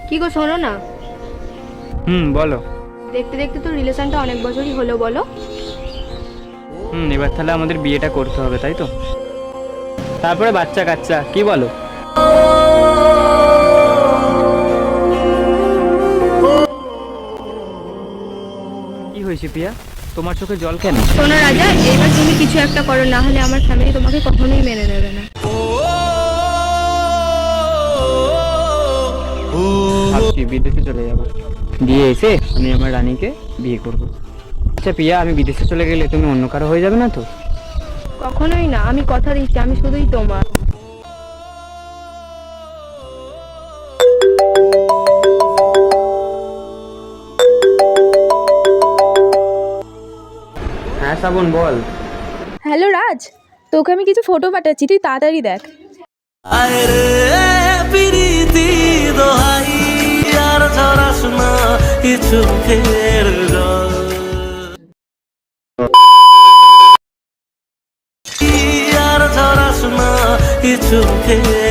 কি গো শোনো না, বলো। দেখতে দেখতে তো রিলেশনটা অনেক বছরই হলো, বলো। এবার তাহলে আমাদের বিয়েটা করতে হবে, তাই তো? তারপরে বাচ্চা কাচ্চা, কি বলো? কি হয়েছে পিয়া, তোমার চোখে জল কেন? শোনো রাজা, এবার তুমি কিছু একটা করো, না হলে আমার ফ্যামিলি তোমাকে কখনোই মেনে নেবে না। ভাবছি বিদেশে চলে যাব, দিয়ে এসে আমি আমার রানীকে বিয়ে করব। আচ্ছা পিয়া, আমি বিদেশে চলে গেলে তুমি অন্য কারো হয়ে যাবে না তো? কখনোই না, আমি কথা দিচ্ছি, আমি শুধুই তোমার। হ্যাঁ শ্রাবণ, বল। হ্যালো রাজ, তোকে আমি কিছু ফটো পাঠাচ্ছি, তুই তাড়াতাড়ি দেখ। আরে প্রীতি দোহাই, আর ছড়াস না কিছু ফের জল, আর ছড়াস না কিছু ফের